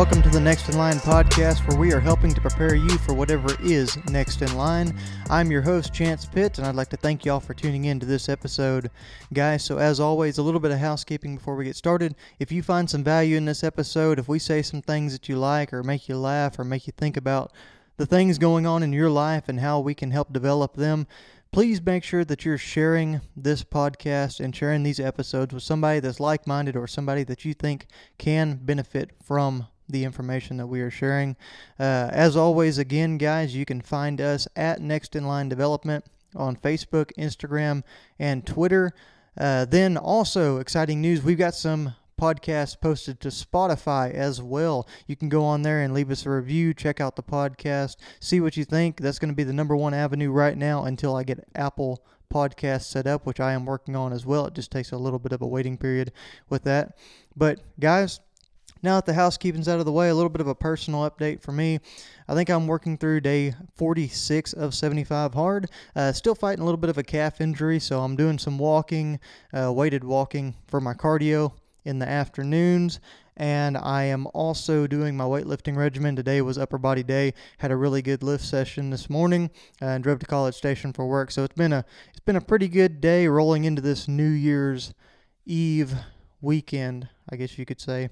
welcome to the Next in Line podcast, where we are helping to prepare you for whatever is next in line. I'm your host, Chance Pitts, and I'd like to thank y'all for tuning in to this episode. Guys, so as always, a little bit of housekeeping before we get started. If you find some value in this episode, if we say some things that you like or make you laugh or make you think about the things going on in your life and how we can help develop them, please make sure that you're sharing this podcast and sharing these episodes with somebody that's like-minded or somebody that you think can benefit from the information that we are sharing. As always, again, guys, you can find us at Next in Line Development on Facebook, Instagram, and Twitter. Then also, exciting news, we've got some podcasts posted to Spotify as well. You can go on there and leave us a review, check out the podcast, see what you think. That's going to be the number one avenue right now until I get Apple Podcasts set up, which I am working on as well. It just takes a little bit of a waiting period with that. But guys, now that the housekeeping's out of the way, a little bit of a personal update for me. I think I'm working through day 46 of 75 hard. Still fighting a little bit of a calf injury, so I'm doing some walking, weighted walking for my cardio in the afternoons, and I am also doing my weightlifting regimen. Today was upper body day. Had a really good lift session this morning and drove to College Station for work. So it's been a pretty good day rolling into this New Year's Eve weekend, I guess you could say.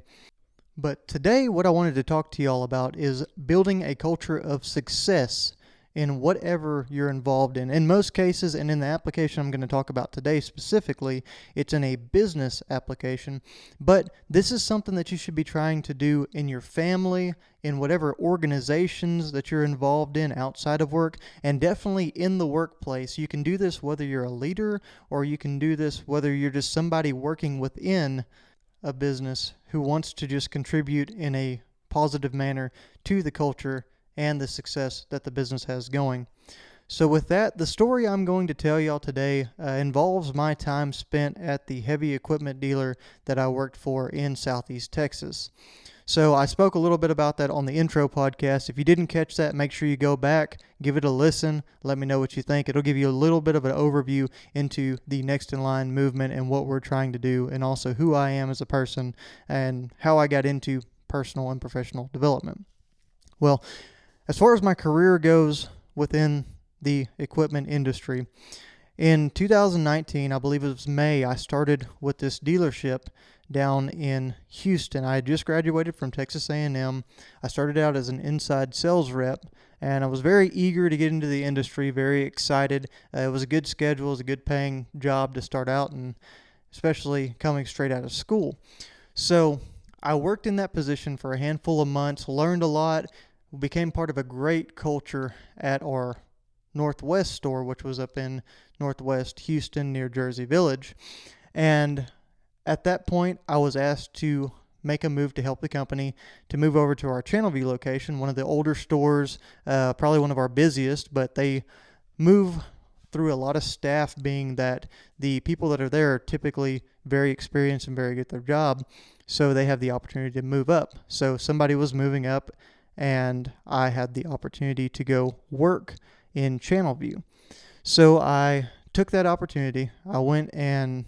But today what I wanted to talk to y'all about is building a culture of success in whatever you're involved in. In most cases, and in the application I'm going to talk about today specifically, it's in a business application. But this is something that you should be trying to do in your family, in whatever organizations that you're involved in outside of work, and definitely in the workplace. You can do this whether you're a leader, or you can do this whether you're just somebody working within a business who wants to just contribute in a positive manner to the culture and the success that the business has going. So with that, the story I'm going to tell y'all today involves my time spent at the heavy equipment dealer that I worked for in Southeast Texas. So I spoke a little bit about that on the intro podcast. If you didn't catch that, make sure you go back, give it a listen, let me know what you think. It'll give you a little bit of an overview into the Next in Line movement and what we're trying to do, and also who I am as a person and how I got into personal and professional development. Well, as far as my career goes within the equipment industry, in 2019, I believe it was May, I started with this dealership down in Houston. I had just graduated from Texas A&M. I started out as an inside sales rep, and I was very eager to get into the industry, very excited. It was a good schedule, it was a good paying job to start out, and especially coming straight out of school. So I worked in that position for a handful of months, learned a lot, became part of a great culture at our Northwest store, which was up in Northwest Houston near Jersey Village. And at that point, I was asked to make a move to help the company to move over to our Channelview location, one of the older stores, probably one of our busiest, but they move through a lot of staff, being that the people that are there are typically very experienced and very good at their job, so they have the opportunity to move up. So somebody was moving up, and I had the opportunity to go work in Channelview. So I took that opportunity. I went and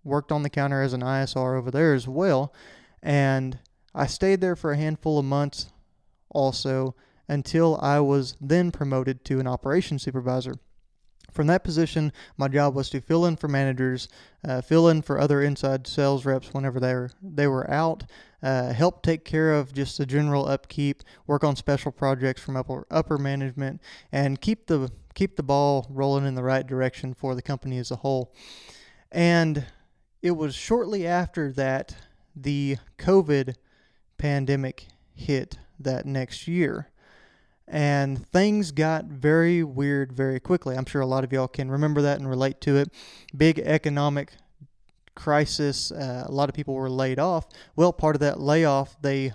worked on the counter as an ISR over there as well, and I stayed there for a handful of months also until I was then promoted to an operations supervisor. From that position, my job was to fill in for managers, fill in for other inside sales reps whenever they were out, help take care of just the general upkeep, work on special projects from upper management, and keep the ball rolling in the right direction for the company as a whole. And it was shortly after that the COVID pandemic hit that next year. And things got very weird very quickly. I'm sure a lot of y'all can remember that and relate to it. Big economic crisis. A lot of people were laid off. Well, part of that layoff, they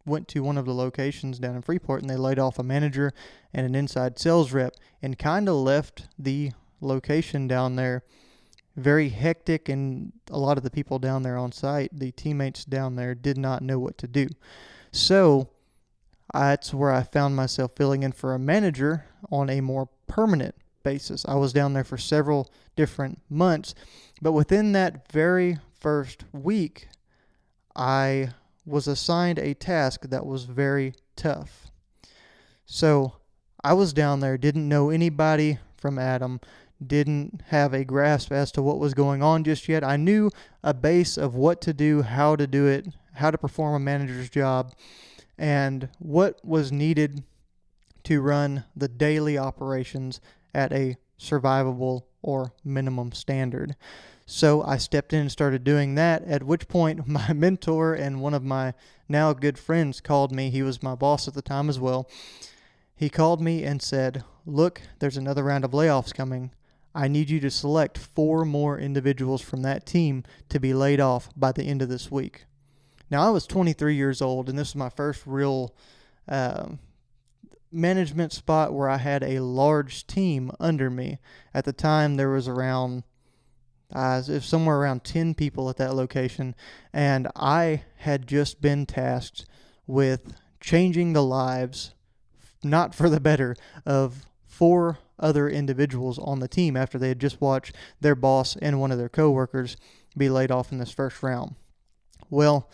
went to one of the locations down in Freeport and they laid off a manager and an inside sales rep and kind of left the location down there very hectic, and a lot of the people down there on site, the teammates down there, did not know what to do. So that's where I found myself filling in for a manager on a more permanent basis. I was down there for several different months, but within that very first week, I was assigned a task that was very tough. So I was down there, didn't know anybody from Adam, didn't have a grasp as to what was going on just yet. I knew a base of what to do, how to do it, how to perform a manager's job, and what was needed to run the daily operations at a survivable or minimum standard. So I stepped in and started doing that, at which point my mentor and one of my now good friends called me. He was my boss at the time as well. He called me and said, "Look, there's another round of layoffs coming. I need you to select 4 more individuals from that team to be laid off by the end of this week." Now, I was 23 years old, and this was my first real management spot where I had a large team under me. At the time, there was around somewhere around 10 people at that location, and I had just been tasked with changing the lives, not for the better, of 4 other individuals on the team after they had just watched their boss and one of their coworkers be laid off in this first round. Well,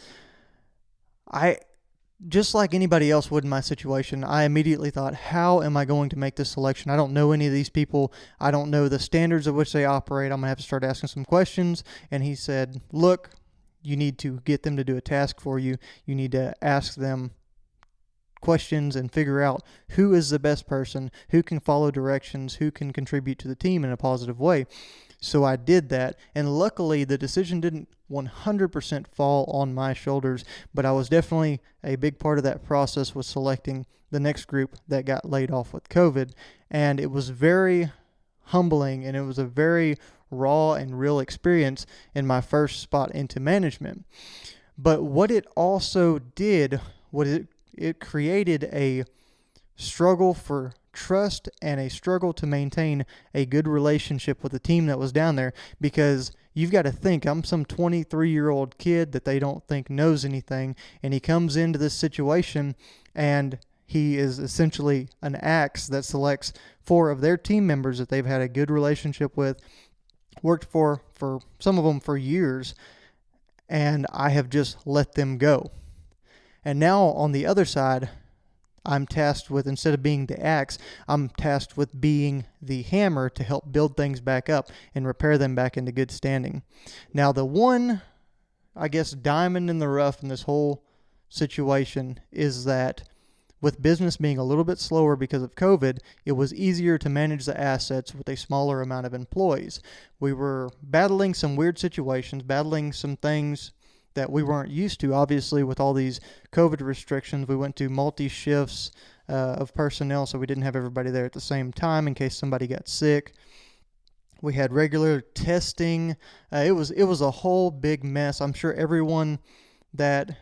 just like anybody else would in my situation, I immediately thought, how am I going to make this selection? I don't know any of these people. I don't know the standards of which they operate. I'm going to have to start asking some questions. And he said, "Look, you need to get them to do a task for you. You need to ask them questions and figure out who is the best person, who can follow directions, who can contribute to the team in a positive way." So I did that, and luckily the decision didn't 100% fall on my shoulders, but I was definitely a big part of that process was selecting the next group that got laid off with COVID, and it was very humbling, and it was a very raw and real experience in my first spot into management. But what it also did was it created a struggle for trust and a struggle to maintain a good relationship with the team that was down there, because you've got to think, I'm some 23-year-old kid that they don't think knows anything, and he comes into this situation and he is essentially an axe that selects 4 of their team members that they've had a good relationship with, worked for some of them for years, and I have just let them go. And now on the other side, I'm tasked with, instead of being the axe, I'm tasked with being the hammer to help build things back up and repair them back into good standing. Now, the one, I guess, diamond in the rough in this whole situation is that with business being a little bit slower because of COVID, it was easier to manage the assets with a smaller amount of employees. We were battling some weird situations, battling some things that we weren't used to. Obviously, with all these COVID restrictions, we went to multi-shifts of personnel, so we didn't have everybody there at the same time in case somebody got sick. We had regular testing. It was a whole big mess. I'm sure everyone that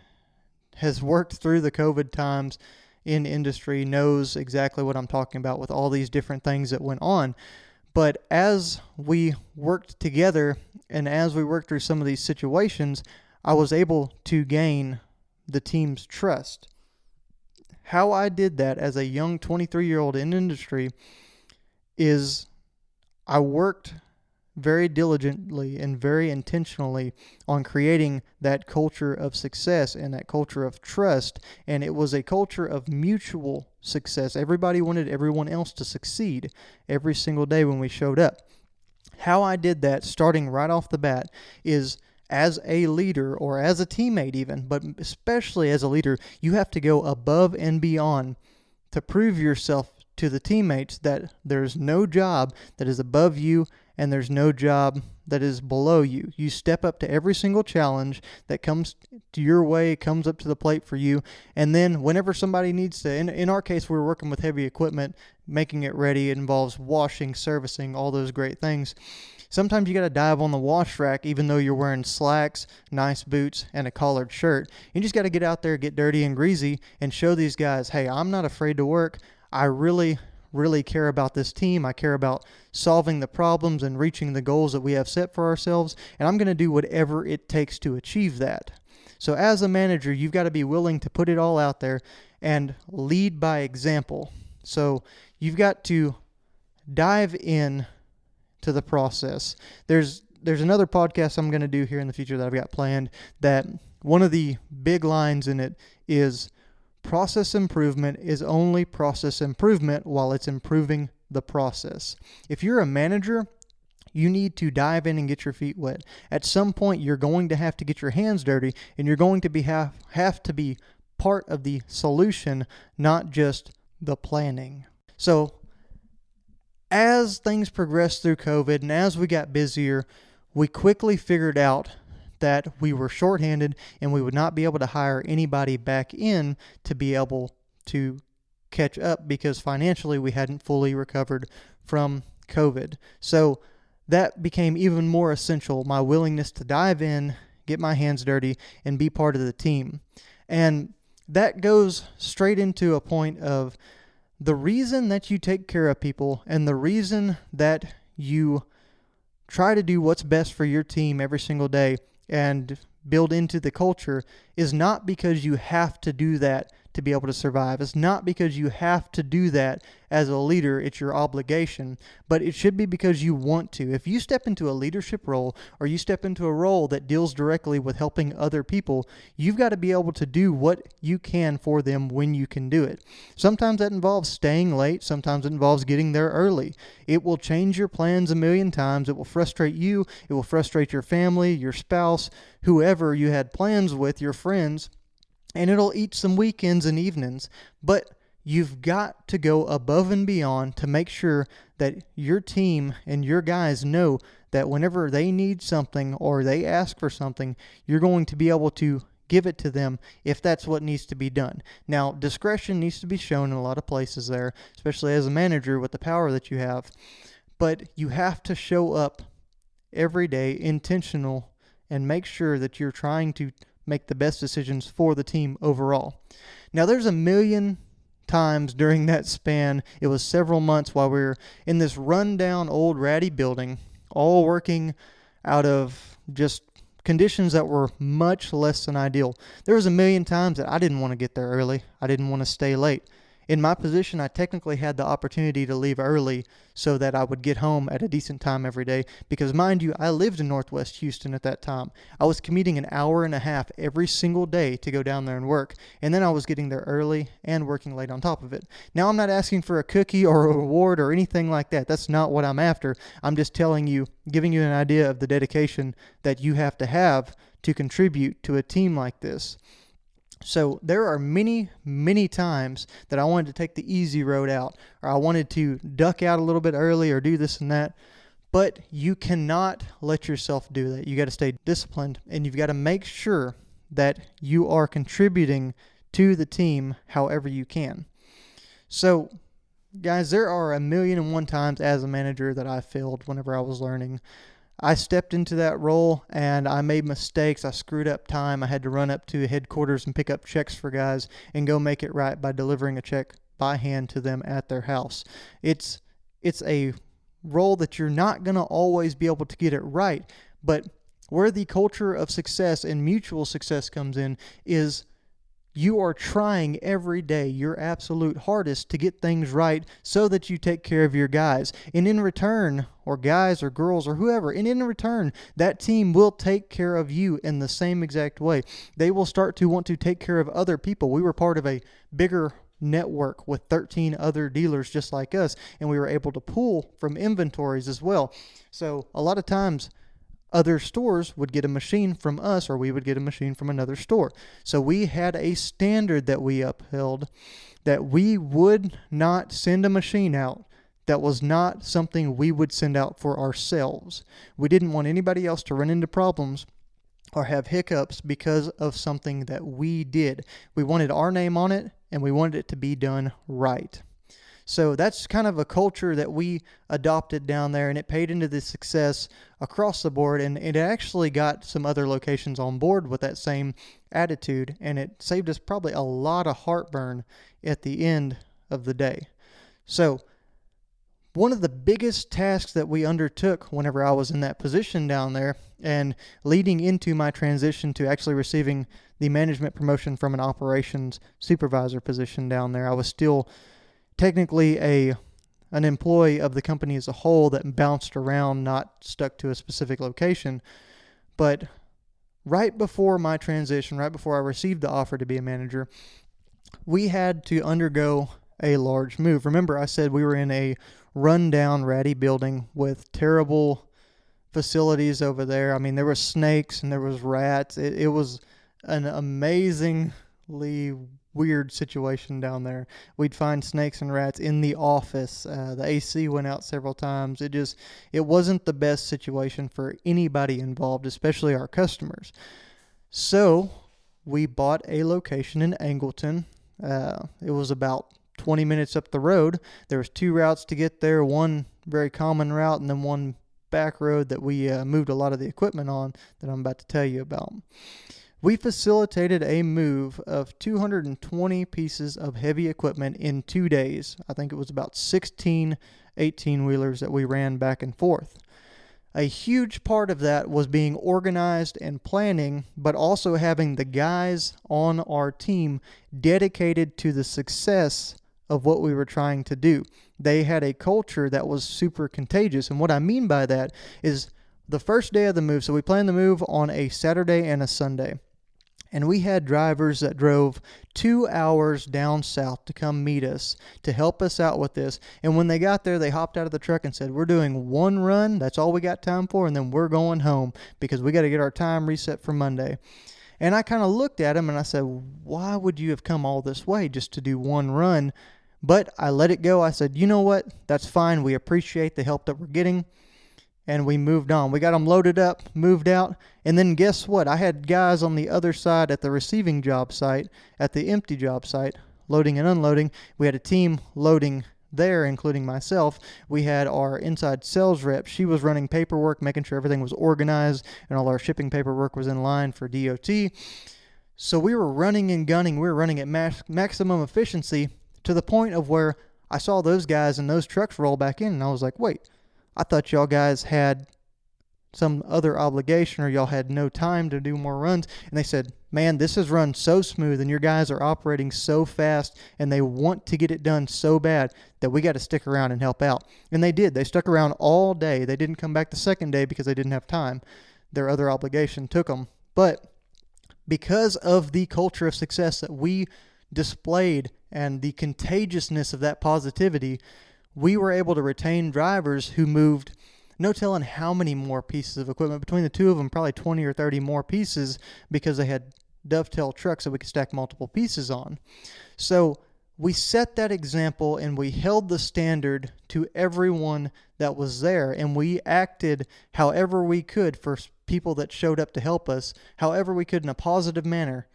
has worked through the COVID times in industry knows exactly what I'm talking about with all these different things that went on. But as we worked together and as we worked through some of these situations, I was able to gain the team's trust. How I did that as a young 23-year-old in industry is I worked very diligently and very intentionally on creating that culture of success and that culture of trust, and it was a culture of mutual success. Everybody wanted everyone else to succeed every single day when we showed up. How I did that, starting right off the bat, is as a leader or as a teammate even, but especially as a leader, you have to go above and beyond to prove yourself to the teammates that there's no job that is above you and there's no job that is below you. You step up to every single challenge that comes to your way, comes up to the plate for you, and then whenever somebody needs to, in our case, we're working with heavy equipment, making it ready. It involves washing, servicing, all those great things. Sometimes you got to dive on the wash rack even though you're wearing slacks, nice boots, and a collared shirt. You just got to get out there, get dirty and greasy, and show these guys, hey, I'm not afraid to work. I really care about this team. I care about solving the problems and reaching the goals that we have set for ourselves, and I'm going to do whatever it takes to achieve that. So as a manager, you've got to be willing to put it all out there and lead by example. So you've got to dive in to the process. There's another podcast I'm going to do here in the future that I've got planned that one of the big lines in it is process improvement is only process improvement while it's improving the process. If you're a manager, you need to dive in and get your feet wet. At some point, you're going to have to get your hands dirty, and you're going to have to be part of the solution, not just the planning. So as things progressed through COVID and as we got busier, we quickly figured out that we were shorthanded and we would not be able to hire anybody back in to be able to catch up because financially we hadn't fully recovered from COVID. So that became even more essential, my willingness to dive in, get my hands dirty, and be part of the team. And that goes straight into a point of the reason that you take care of people and the reason that you try to do what's best for your team every single day and build into the culture is not because you have to do that to be able to survive. It's not because you have to do that as a leader. It's your obligation, but it should be because you want to. If you step into a leadership role or you step into a role that deals directly with helping other people, you've got to be able to do what you can for them when you can do it. Sometimes that involves staying late. Sometimes it involves getting there early. It will change your plans a million times. It will frustrate you. It will frustrate your family, your spouse, whoever you had plans with, your friends. And it'll eat some weekends and evenings, but you've got to go above and beyond to make sure that your team and your guys know that whenever they need something or they ask for something, you're going to be able to give it to them if that's what needs to be done. Now, discretion needs to be shown in a lot of places there, especially as a manager with the power that you have, but you have to show up every day intentional and make sure that you're trying to make the best decisions for the team overall. Now, there's a million times during that span, it was several months while we were in this rundown old ratty building, all working out of just conditions that were much less than ideal. There was a million times that I didn't want to get there early. I didn't want to stay late. In my position, I technically had the opportunity to leave early so that I would get home at a decent time every day because, mind you, I lived in Northwest Houston at that time. I was commuting an hour and a half every single day to go down there and work, and then I was getting there early and working late on top of it. Now, I'm not asking for a cookie or a reward or anything like that. That's not what I'm after. I'm just telling you, giving you an idea of the dedication that you have to contribute to a team like this. So there are many, many times that I wanted to take the easy road out, or I wanted to duck out a little bit early or do this and that, but you cannot let yourself do that. You got to stay disciplined, and you've got to make sure that you are contributing to the team however you can. So, guys, there are 1,000,001 times as a manager that I failed whenever I was learning. I stepped into that role and I made mistakes. I screwed up time. I had to run up to headquarters and pick up checks for guys and go make it right by delivering a check by hand to them at their house. It's a role that you're not going to always be able to get it right, but where the culture of success and mutual success comes in is you are trying every day your absolute hardest to get things right so that you take care of your guys. And in return, or guys or girls or whoever, and in return, that team will take care of you in the same exact way. They will start to want to take care of other people. We were part of a bigger network with 13 other dealers just like us, and we were able to pull from inventories as well. So a lot of times, other stores would get a machine from us or we would get a machine from another store. So we had a standard that we upheld that we would not send a machine out that was not something we would send out for ourselves. We didn't want anybody else to run into problems or have hiccups because of something that we did. We wanted our name on it and we wanted it to be done right. So that's kind of a culture that we adopted down there, and it paid into the success across the board, and it actually got some other locations on board with that same attitude, and it saved us probably a lot of heartburn at the end of the day. So one of the biggest tasks that we undertook whenever I was in that position down there and leading into my transition to actually receiving the management promotion from an operations supervisor position down there, I was still technically an employee of the company as a whole that bounced around, not stuck to a specific location. But right before my transition, right before I received the offer to be a manager, we had to undergo a large move. Remember, I said we were in a rundown, ratty building with terrible facilities over there. I mean, there were snakes and there was rats. It was an amazingly weird situation down there. We'd find snakes and rats in the office. The AC went out several times. It wasn't the best situation for anybody involved, especially our customers. So we bought a location in Angleton. It was about 20 minutes up the road. There was 2 routes to get there, one very common route and then one back road that we moved a lot of the equipment on that I'm about to tell you about. We facilitated a move of 220 pieces of heavy equipment in 2 days. I think it was about 16 18-wheelers that we ran back and forth. A huge part of that was being organized and planning, but also having the guys on our team dedicated to the success of what we were trying to do. They had a culture that was super contagious. And what I mean by that is the first day of the move. So we planned the move on a Saturday and a Sunday. And we had drivers that drove 2 hours down south to come meet us, to help us out with this. And when they got there, they hopped out of the truck and said, we're doing one run. That's all we got time for. And then we're going home because we got to get our time reset for Monday. And I kind of looked at them and I said, why would you have come all this way just to do one run? But I let it go. I said, you know what? That's fine. We appreciate the help that we're getting. And we moved on. We got them loaded up, moved out. And then guess what? I had guys on the other side at the receiving job site, at the empty job site, loading and unloading. We had a team loading there, including myself. We had our inside sales rep. She was running paperwork, making sure everything was organized and all our shipping paperwork was in line for DOT. So we were running and gunning. We were running at maximum efficiency to the point of where I saw those guys and those trucks roll back in. And I was like, wait, I thought y'all guys had some other obligation or y'all had no time to do more runs. And they said, man, this has run so smooth and your guys are operating so fast and they want to get it done so bad that we got to stick around and help out. And they did. They stuck around all day. They didn't come back the second day because they didn't have time. Their other obligation took them. But because of the culture of success that we displayed and the contagiousness of that positivity, we were able to retain drivers who moved no telling how many more pieces of equipment. Between the two of them, probably 20 or 30 more pieces because they had dovetail trucks that we could stack multiple pieces on. So we set that example and we held the standard to everyone that was there, and we acted however we could for people that showed up to help us, however we could in a positive manner,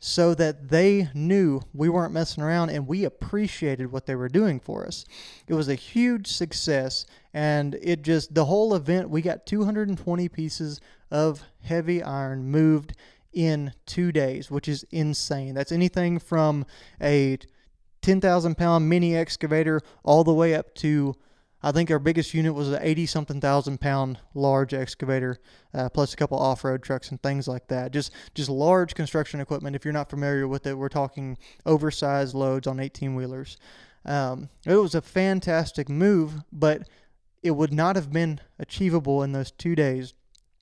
so that they knew we weren't messing around and we appreciated what they were doing for us. It was a huge success, and the whole event, we got 220 pieces of heavy iron moved in 2 days, which is insane. That's anything from a 10,000 pound mini excavator all the way up to, I think our biggest unit was an 80-something thousand pound large excavator, plus a couple off-road trucks and things like that. Just large construction equipment. If you're not familiar with it, we're talking oversized loads on 18-wheelers. It was a fantastic move, but it would not have been achievable in those 2 days.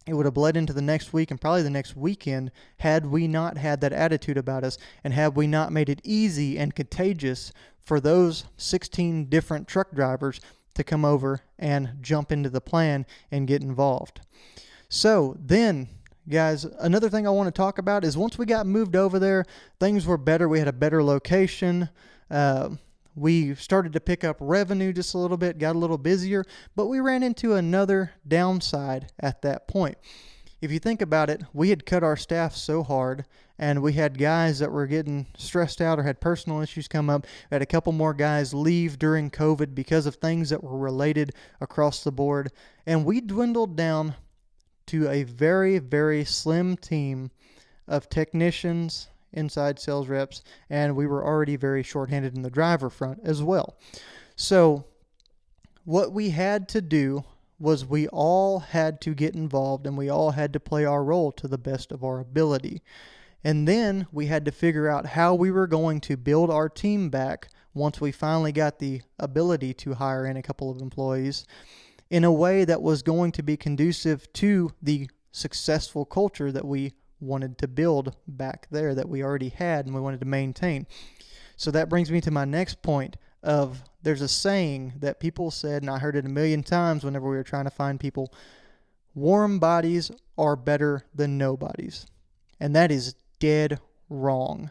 It would have bled into the next week and probably the next weekend had we not had that attitude about us and had we not made it easy and contagious for those 16 different truck drivers to come over and jump into the plan and get involved. So then, guys, another thing I want to talk about is once we got moved over there, things were better. We had a better location. We started to pick up revenue just a little bit, got a little busier, but we ran into another downside at that point. If you think about it, we had cut our staff so hard, and we had guys that were getting stressed out or had personal issues come up. We had a couple more guys leave during COVID because of things that were related across the board, and we dwindled down to a very, very slim team of technicians, inside sales reps, and we were already very shorthanded in the driver front as well. So what we had to do was we all had to get involved and we all had to play our role to the best of our ability. And then we had to figure out how we were going to build our team back once we finally got the ability to hire in a couple of employees in a way that was going to be conducive to the successful culture that we wanted to build back there that we already had and we wanted to maintain. So that brings me to my next point of there's a saying that people said, and I heard it a million times whenever we were trying to find people: warm bodies are better than no bodies. And that is dead wrong.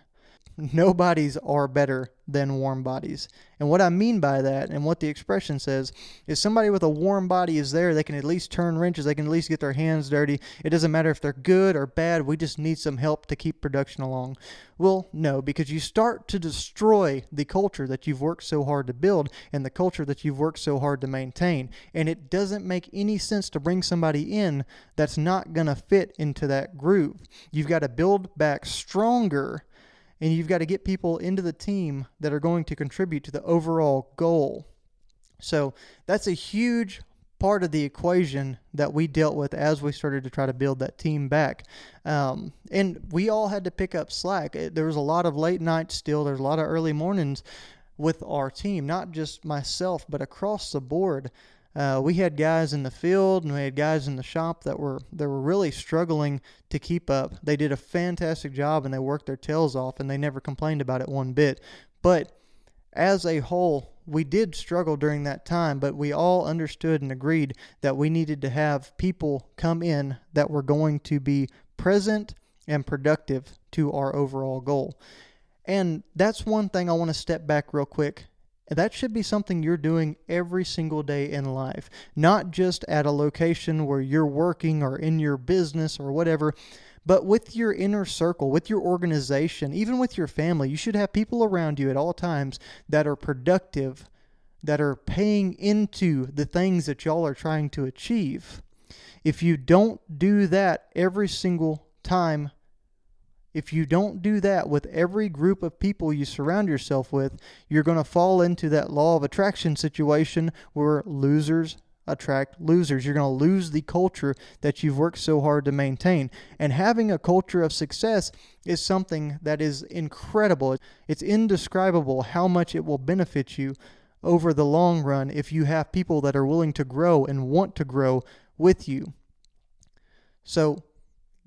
No bodies are better than warm bodies. And what I mean by that, and what the expression says, is somebody with a warm body is there. They can at least turn wrenches. They can at least get their hands dirty. It doesn't matter if they're good or bad. We just need some help to keep production along. Well, no, because you start to destroy the culture that you've worked so hard to build and the culture that you've worked so hard to maintain. And it doesn't make any sense to bring somebody in that's not going to fit into that groove. You've got to build back stronger. And you've got to get people into the team that are going to contribute to the overall goal. So that's a huge part of the equation that we dealt with as we started to try to build that team back. And we all had to pick up slack. There was a lot of late nights still. There's a lot of early mornings with our team, not just myself, but across the board. We had guys in the field and we had guys in the shop that were really struggling to keep up. They did a fantastic job and they worked their tails off and they never complained about it one bit. But as a whole, we did struggle during that time, but we all understood and agreed that we needed to have people come in that were going to be present and productive to our overall goal. And that's one thing I want to step back real quick. That should be something you're doing every single day in life, not just at a location where you're working or in your business or whatever, but with your inner circle, with your organization, even with your family. You should have people around you at all times that are productive, that are paying into the things that y'all are trying to achieve. If you don't do that every single time, if you don't do that with every group of people you surround yourself with, you're going to fall into that law of attraction situation where losers attract losers. You're going to lose the culture that you've worked so hard to maintain. And having a culture of success is something that is incredible. It's indescribable how much it will benefit you over the long run if you have people that are willing to grow and want to grow with you. So,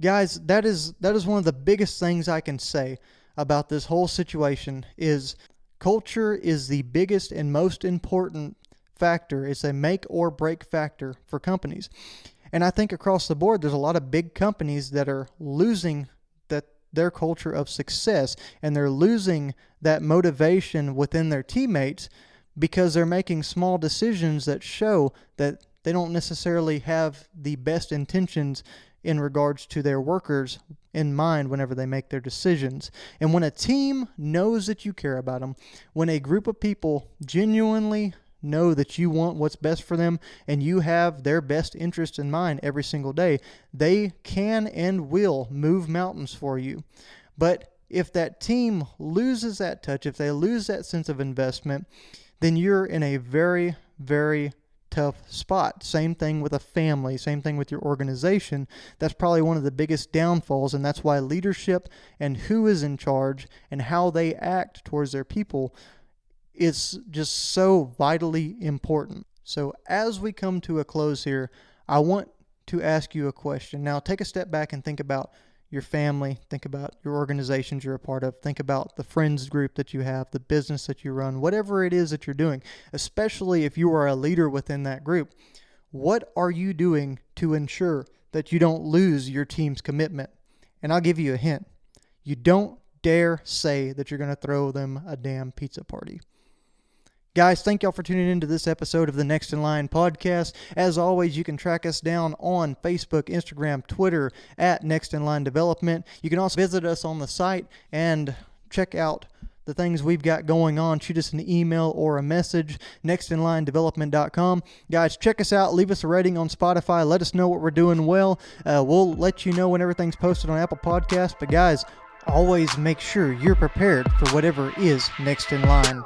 guys, that is one of the biggest things I can say about this whole situation is culture is the biggest and most important factor. It's a make or break factor for companies. And I think across the board, there's a lot of big companies that are losing their culture of success, and they're losing that motivation within their teammates because they're making small decisions that show that they don't necessarily have the best intentions in regards to their workers in mind whenever they make their decisions. And when a team knows that you care about them, when a group of people genuinely know that you want what's best for them and you have their best interest in mind every single day, they can and will move mountains for you. But if that team loses that touch, if they lose that sense of investment, then you're in a very, very tough spot. Same thing with a family, same thing with your organization. That's probably one of the biggest downfalls, and that's why leadership and who is in charge and how they act towards their people is just so vitally important. So as we come to a close here, I want to ask you a question. Now take a step back and think about your family, think about your organizations you're a part of, think about the friends group that you have, the business that you run, whatever it is that you're doing, especially if you are a leader within that group. What are you doing to ensure that you don't lose your team's commitment? And I'll give you a hint. You don't dare say that you're going to throw them a damn pizza party. Guys, thank y'all for tuning into this episode of the Next in Line podcast. As always, you can track us down on Facebook, Instagram, Twitter at Next in Line Development. You can also visit us on the site and check out the things we've got going on. Shoot us an email or a message, nextinlinedevelopment.com. Guys, check us out. Leave us a rating on Spotify. Let us know what we're doing well. We'll let you know when everything's posted on Apple Podcasts. But guys, always make sure you're prepared for whatever is next in line.